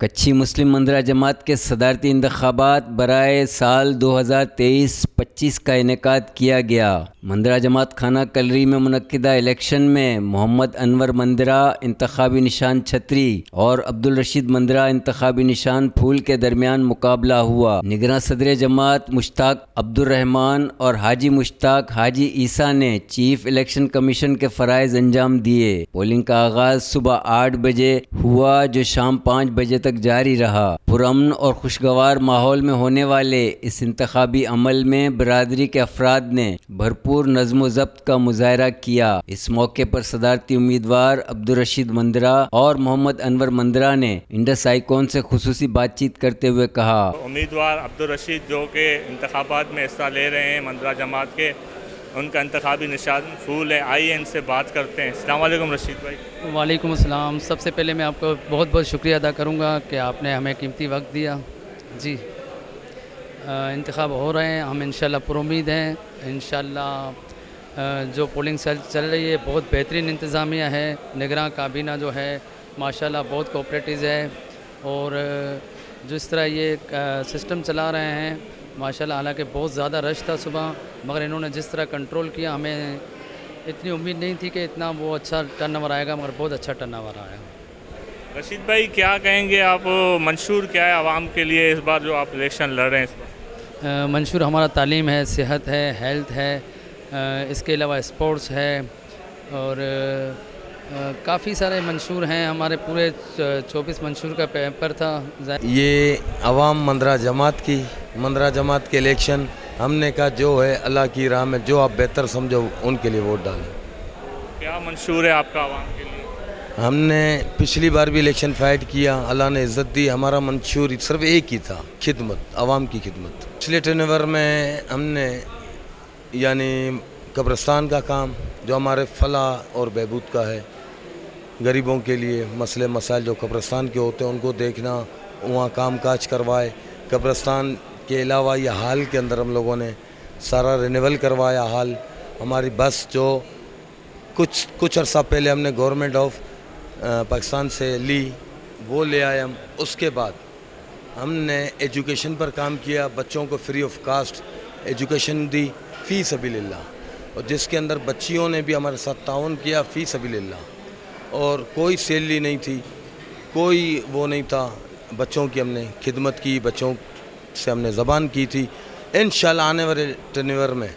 کچھی مسلم مندرہ جماعت کے صدارتی انتخابات برائے سال 2023-25 کا انعقاد کیا گیا۔ مندرہ جماعت خانہ کلری میں منعقدہ الیکشن میں محمد انور مندرہ انتخابی نشان چھتری اور عبدالرشید مندرہ انتخابی نشان پھول کے درمیان مقابلہ ہوا۔ نگراں صدر جماعت مشتاق عبدالرحمان اور حاجی مشتاق حاجی عیسیٰ نے چیف الیکشن کمیشن کے فرائض انجام دیے۔ پولنگ کا آغاز صبح 8 بجے ہوا جو شام 5 بجے تک جاری رہا۔ پرامن اور خوشگوار ماحول میں ہونے والے اس انتخابی عمل میں برادری کے افراد نے بھرپور نظم و ضبط کا مظاہرہ کیا۔ اس موقع پر صدارتی امیدوار عبدالرشید مندرہ اور محمد انور مندرہ نے انڈس آئیکن سے خصوصی بات چیت کرتے ہوئے کہا، امیدوار عبدالرشید جو کہ انتخابات میں حصہ لے رہے ہیں مندرہ جماعت کے، ان کا انتخابی نشان پھول ہے۔ آئیے ان سے بات کرتے ہیں۔ السلام علیکم رشید بھائی۔ وعلیکم السلام۔ سب سے پہلے میں آپ کو بہت بہت شکریہ ادا کروں گا کہ آپ نے ہمیں قیمتی وقت دیا۔ جی انتخاب ہو رہے ہیں، ہم انشاءاللہ پر امید ہیں۔ انشاءاللہ جو پولنگ چل رہی ہے بہت بہترین انتظامیہ ہے۔ نگراں کابینہ جو ہے ماشاءاللہ بہت کوآپریٹیو ہے، اور جس طرح یہ سسٹم چلا رہے ہیں ماشاءاللہ، حالانکہ بہت زیادہ رش تھا صبح، مگر انہوں نے جس طرح کنٹرول کیا، ہمیں اتنی امید نہیں تھی کہ اتنا وہ اچھا ٹرن اوور آئے گا، مگر بہت اچھا ٹرن اوور آیا۔ رشید بھائی کیا کہیں گے آپ، منشور کیا ہے عوام کے لیے اس بار جو آپ الیکشن لڑ رہے ہیں؟ اس بار منشور ہمارا تعلیم ہے، صحت ہے، ہیلتھ ہے، اس کے علاوہ اسپورٹس ہے، اور کافی سارے منشور ہیں۔ ہمارے پورے 24 منشور کا پیپر تھا۔ یہ عوام مندرہ جماعت کے الیکشن، ہم نے کہا جو ہے اللہ کی راہ میں جو آپ بہتر سمجھو ان کے لیے ووٹ ڈالیں۔ کیا منشور ہے آپ کا عوام کے لیے؟ ہم نے پچھلی بار بھی الیکشن فائٹ کیا، اللہ نے عزت دی۔ ہمارا منشور صرف ایک ہی تھا، خدمت، عوام کی خدمت۔ پچھلے ٹرنور میں ہم نے یعنی قبرستان کا کام جو ہمارے فلاح اور بہبود کا ہے، غریبوں کے لیے مسئلے مسائل جو قبرستان کے ہوتے ہیں ان کو دیکھنا، وہاں کام کاج کروائے۔ قبرستان کے علاوہ یہ حال کے اندر ہم لوگوں نے سارا رینیول کروایا حال۔ ہماری بس جو کچھ عرصہ پہلے ہم نے گورنمنٹ آف پاکستان سے لی، وہ لے آئے ہم۔ اس کے بعد ہم نے ایجوکیشن پر کام کیا، بچوں کو فری آف کاسٹ ایجوکیشن دی فی سبیل اللہ، اور جس کے اندر بچیوں نے بھی ہمارے ساتھ تعاون کیا فی سبیل اللہ، اور کوئی سیلری نہیں تھی، کوئی وہ نہیں تھا۔ بچوں کی ہم نے خدمت کی، بچوں سے ہم نے زبان کی تھی۔ انشاءاللہ آنے والے ٹرنور میں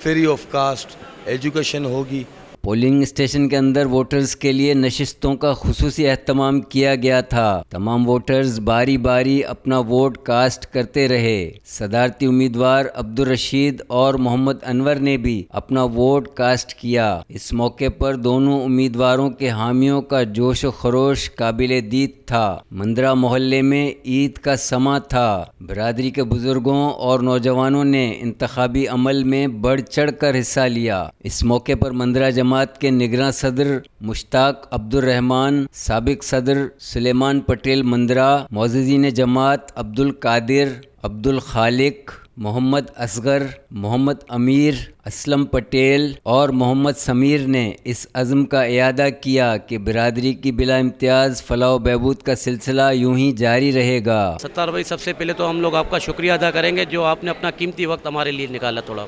فری آف کاسٹ ایجوکیشن ہوگی۔ پولنگ اسٹیشن کے اندر ووٹرز کے لیے نشستوں کا خصوصی اہتمام کیا گیا تھا۔ تمام ووٹرز باری باری اپنا ووٹ کاسٹ کرتے رہے۔ صدارتی امیدوار عبدالرشید اور محمد انور نے بھی اپنا ووٹ کاسٹ کیا۔ اس موقع پر دونوں امیدواروں کے حامیوں کا جوش و خروش قابل دید تھا۔ مندرہ محلے میں عید کا سماں تھا۔ برادری کے بزرگوں اور نوجوانوں نے انتخابی عمل میں بڑھ چڑھ کر حصہ لیا۔ اس موقع پر مندرہ جماعت کے نگراں صدر مشتاق عبدالرحمان، سابق صدر سلیمان پٹیل مندرہ، معززین جماعت عبدالقادر، عبدالخالق، محمد اصغر، محمد امیر، اسلم پٹیل اور محمد سمیر نے اس عزم کا اعادہ کیا کہ برادری کی بلا امتیاز فلاح و بہبود کا سلسلہ یوں ہی جاری رہے گا۔ ستار بھائی، سب سے پہلے تو ہم لوگ آپ کا شکریہ ادا کریں گے جو آپ نے اپنا قیمتی وقت ہمارے لیے نکالا تھوڑا۔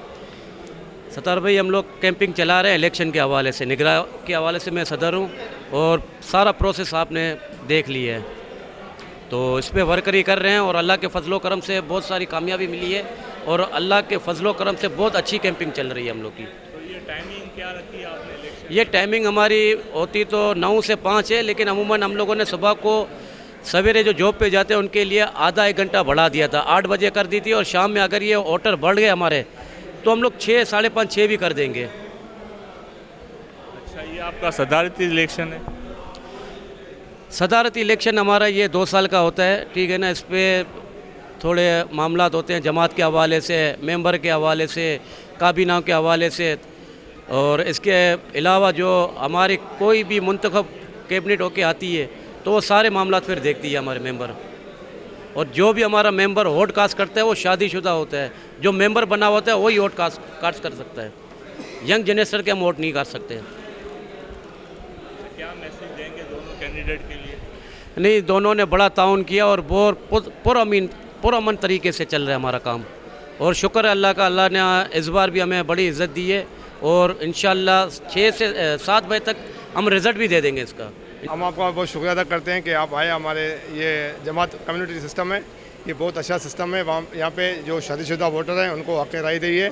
ستار بھائی، ہم لوگ کیمپنگ چلا رہے ہیں الیکشن کے حوالے سے، نگراں کے حوالے سے میں صدر ہوں، اور سارا پروسیس آپ نے دیکھ لی ہے، تو اس پہ ورک ہی کر رہے ہیں، اور اللہ کے فضل و کرم سے بہت ساری کامیابی ملی ہے، اور اللہ کے فضل و کرم سے بہت اچھی کیمپنگ چل رہی ہے ہم لوگ کی۔ تو یہ ٹائمنگ کیا رکھی ہے آپ نے الیکشن؟ یہ ٹائمنگ ہماری ہوتی تو 9 سے 5 ہے، لیکن عموماً ہم لوگوں نے صبح کو سویرے جو جاب پہ جاتے ہیں ان کے لیے آدھا 1 گھنٹہ بڑھا دیا تھا، 8 بجے کر دی تھی، اور شام میں اگر یہ ووٹر بڑھ گئے ہمارے تو ہم لوگ 6، 5:30، 6 بھی کر دیں گے۔ اچھا، یہ آپ کا صدارتی الیکشن ہے؟ صدارتی الیکشن ہمارا یہ 2 سال کا ہوتا ہے، ٹھیک ہے نا۔ اس پہ تھوڑے معاملات ہوتے ہیں جماعت کے حوالے سے، ممبر کے حوالے سے، کابینہ کے حوالے سے، اور اس کے علاوہ جو ہماری کوئی بھی منتخب کیبنٹ ہو کے آتی ہے تو وہ سارے معاملات پھر دیکھتی ہے ہمارے ممبر، اور جو بھی ہمارا ممبر ووٹ کاسٹ کرتا ہے وہ شادی شدہ ہوتا ہے۔ جو ممبر بنا ہوتا ہے وہی ووٹ کاسٹ کر سکتا ہے، ینگ جنریشن کے ہم ووٹ نہیں کر سکتے۔ کیا میسیج دیں گے دونوں کینڈیڈیٹ کے لیے؟ नहीं, दोनों ने बड़ा ताउन किया और बहुत पुरअमन तरीके से चल रहा है हमारा काम, और शुक्र है अल्लाह का, अल्लाह ने इस बार भी हमें बड़ी इज़्ज़त दी है और इंशाअल्लाह 6 से 7 बजे तक हम रिज़ल्ट भी दे देंगे इसका। हम आपका बहुत शुक्रिया अदा करते हैं कि आप आए। हमारे ये जमात कम्युनिटी सिस्टम है, ये बहुत अच्छा सिस्टम है। वहाँ यहाँ पे जो शादीशुदा वोटर हैं उनको हक़ राय दी है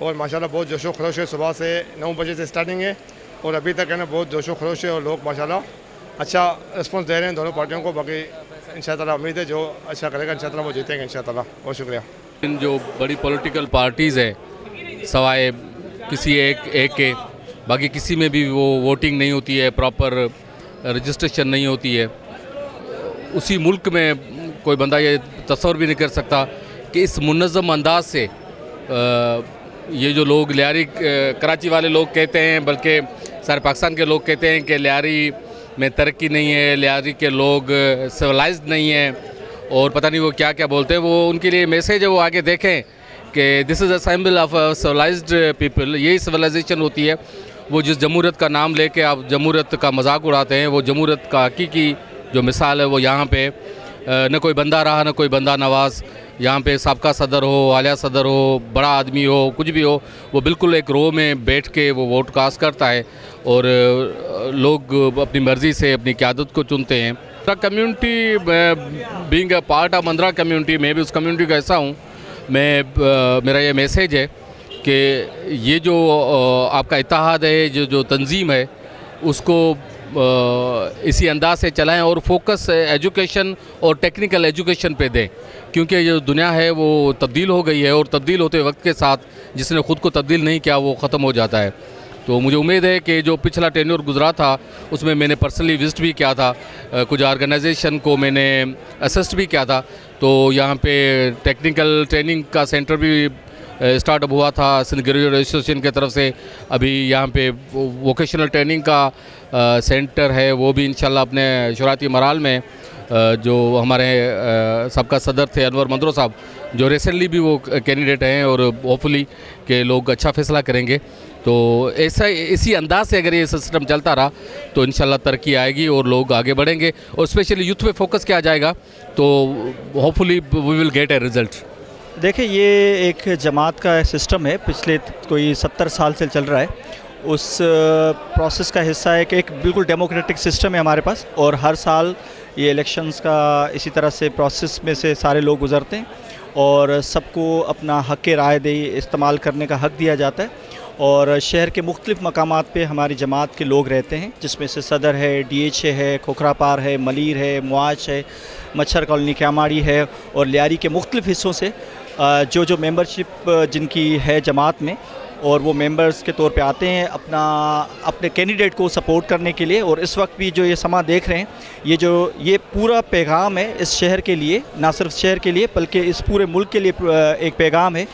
और माशाल्लाह बहुत जोशो खरोश है। सुबह से 9 बजे से स्टार्टिंग है और अभी तक है ना बहुत जोशो खरोश है और लोग माशाल्लाह अच्छा रिस्पॉन्स दे रहे हैं दोनों पार्टियों को। बाकी इंशाअल्लाह उम्मीद है जो अच्छा करेगा इंशाअल्लाह वो जीतेंगे इंशाअल्लाह। बहुत शुक्रिया। इन जो बड़ी पॉलिटिकल पार्टीज़ है सवाए किसी एक के, बाकी किसी में भी वो वोटिंग नहीं होती है, प्रॉपर रजिस्ट्रेशन नहीं होती है, उसी मुल्क में कोई बंदा ये तस्वर भी नहीं कर सकता कि इस मुनज़्ज़म अंदाज से ये जो लोग लियारी कराची वाले लोग कहते हैं, बल्कि सारे पाकिस्तान के लोग कहते हैं कि लियारी में तरक्की नहीं है, लियारी के लोग सिविलाइज्ड नहीं हैं और पता नहीं वो क्या क्या बोलते हैं। वो उनके लिए मैसेज है, वो आगे देखें कि this is a symbol of civilized people. यही सिविलाइजेशन होती है। वो जिस जमहूरियत का नाम लेके आप जमहूरियत का मजाक उड़ाते हैं, वो जमहूरियत का हकीकी जो मिसाल है वो यहाँ पे न कोई बंदा रहा न कोई बंदा नवाज। यहाँ पे साबका सदर हो, आलिया सदर हो, बड़ा आदमी हो, कुछ भी हो, वो बिल्कुल एक रो में बैठ के वो वोट कास्ट करता है और लोग अपनी मर्ज़ी से अपनी क़यादत को चुनते हैं। Community being a part of Mandra community, मैं भी उस कम्युनिटी का हिस्सा हूँ। मेरा ये मैसेज है कि ये जो आपका इत्तेहाद है, जो तंजीम है, उसको इसी अंदाज से चलाएं और फोकस एजुकेशन और टेक्निकल एजुकेशन पे दें, क्योंकि ये दुनिया है वो तब्दील हो गई है और तब्दील होते वक्त के साथ जिसने ख़ुद को तब्दील नहीं किया वो ख़त्म हो जाता है। तो मुझे उम्मीद है कि जो पिछला टेन्योर गुजरा था उसमें मैंने पर्सनली विजिट भी किया था, कुछ ऑर्गेनाइजेशन को मैंने असिस्ट भी किया था। तो यहाँ पे टेक्निकल ट्रेनिंग का सेंटर भी स्टार्टअप हुआ था सिंध ग्रेजुएट एसोसिएशन की तरफ से। अभी यहाँ पे वोकेशनल ट्रेनिंग का सेंटर है, वो भी इंशाल्लाह अपने शुरुआती मराल में जो हमारे सबका सदर थे अनवर मंदरो साहब, जो रिसेंटली भी वो कैंडिडेट हैं और होपफुली कि लोग अच्छा फैसला करेंगे। तो ऐसा इसी अंदाज से अगर ये सिस्टम चलता रहा तो इंशाल्लाह तरक्की आएगी और लोग आगे बढ़ेंगे और स्पेशली यूथ पे फोकस किया जाएगा तो hopefully we will get a result. देखिए, ये एक जमात का सिस्टम है, पिछले कोई 70 साल से चल रहा है। उस प्रोसेस का हिस्सा है कि एक बिल्कुल डेमोक्रेटिक सिस्टम है हमारे पास और हर साल ये इलेक्शंस का इसी तरह से प्रोसेस में से सारे लोग गुज़रते हैं और सबको अपना हक़ राय दे इस्तेमाल करने का हक़ दिया जाता है। और शहर के मुख्तलिफ़ मकामात पे हमारी जमात के लोग रहते हैं, जिसमें से सदर है, DHA है, खोखरापार है, मलीर है, मुआश है, मच्छर कॉलोनी क्यामाड़ी है और लियारी के मुख्तलिफ़ हिस्सों से जो मेंबरशिप जिनकी है जमात में, और वो मेंबर्स के तौर पे आते हैं अपने कैंडिडेट को सपोर्ट करने के लिए। और इस वक्त भी जो ये समा देख रहे हैं, ये पूरा पैगाम है इस शहर के लिए, ना सिर्फ शहर के लिए बल्कि इस पूरे मुल्क के लिए एक पैगाम है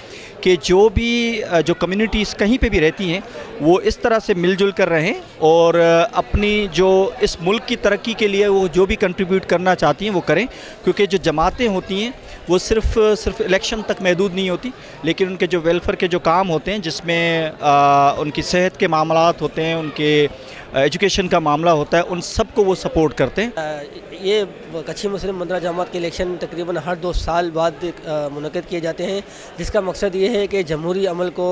कि जो कम्युनिटीज़ कहीं पे भी रहती हैं वो इस तरह से मिलजुल कर रहें और अपनी जो इस मुल्क की तरक्की के लिए वो जो भी कंट्रीब्यूट करना चाहती हैं वो करें। क्योंकि जो जमातें होती हैं वो सिर्फ इलेक्शन तक महदूद नहीं होती, लेकिन उनके जो वेलफेयर के जो काम होते हैं, जिसमें उनकी सेहत के मामलात होते हैं, उनके एजुकेशन का मामला होता है, उन सब को वो सपोर्ट करते हैं। ये कच्ची मुस्लिम मंदरा जमात के इलेक्शन तकरीबन हर 2 साल बाद मुनक़िद किए जाते हैं, जिसका मकसद ये है कि जमहूरी अमल को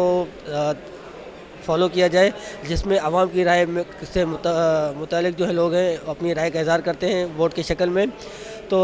फॉलो किया जाए, जिसमें आवाम की राय से मुतालिक जो है लोग हैं अपनी राय का इज़हार करते हैं वोट की शक्ल में। तो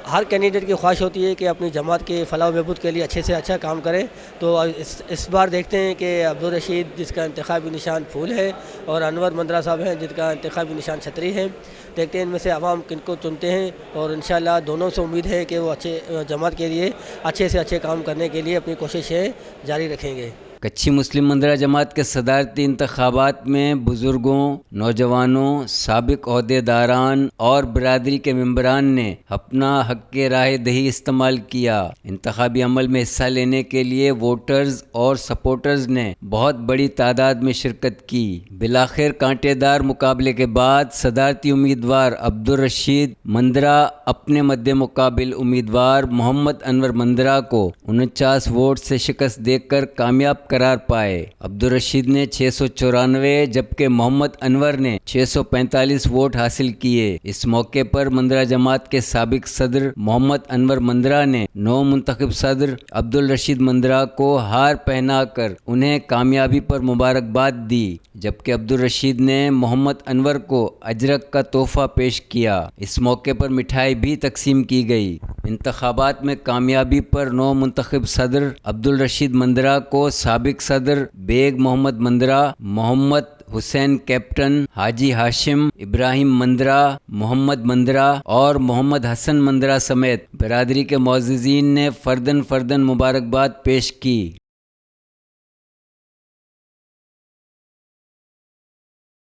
हर कैंडिडेट की ख्वाहिश होती है कि अपनी जमात के फलाह बहबूद के लिए अच्छे से अच्छा काम करें। तो इस बार देखते हैं कि अब्दुल रशीद जिसका इंतखाबी निशान फूल है और अनवर मंदरा साहब हैं जिनका इंतखाबी निशान छतरी है। देखते हैं इनमें से आवाम किनको चुनते हैं और इंशाअल्लाह दोनों से उम्मीद है कि वो अच्छे जमात के लिए अच्छे से अच्छे काम करने के लिए अपनी कोशिशें जारी रखेंगे। कच्ची मुस्लिम मंदरा जमात के सदारती इंतखाबात में बुज़ुर्गों, नौजवानों, साबिक ओहदेदारान और बरादरी के मेंबरान ने अपना हक़ राय दही इस्तेमाल किया। इंतखाबी अमल में हिस्सा लेने के लिए वोटर्स और सपोर्टर्स ने बहुत बड़ी तादाद में शिरकत की। बिलाखिर कांटेदार मुकाबले के बाद सदारती उम्मीदवार अब्दुल रशीद मंदरा अपने मद्दे मुकाबिल उम्मीदवार मोहम्मद अनवर मंदरा को 49 वोट से शिकस्त देकर कामयाब करार पाए। अब्दुल रशीद ने 694 जबकि मोहम्मद अनवर ने 645 वोट हासिल किए। इस मौके पर मंदरा जमात के साबिक सदर मोहम्मद अनवर मंदरा ने नौ मुंतखब सदर अब्दुल रशीद मंदरा को हार पहनाकर उन्हें कामयाबी पर मुबारकबाद दी, जबकि अब्दुल रशीद ने मोहम्मद अनवर को अजरक का तोहफा पेश किया। इस मौके पर मिठाई भी तकसीम की गई। इंतखाबात में कामयाबी पर नौ मुंतखब सदर अब्दुल रशीद मंदरा को साबिक सदर बेग मोहम्मद मंदरा, मोहम्मद हुसैन कैप्टन, हाजी हाशिम, इब्राहिम मंदरा, मोहम्मद मंदरा और मोहम्मद हसन मंदरा समेत बरादरी के मुअज़्ज़िज़ीन ने फर्दन मुबारकबाद पेश की।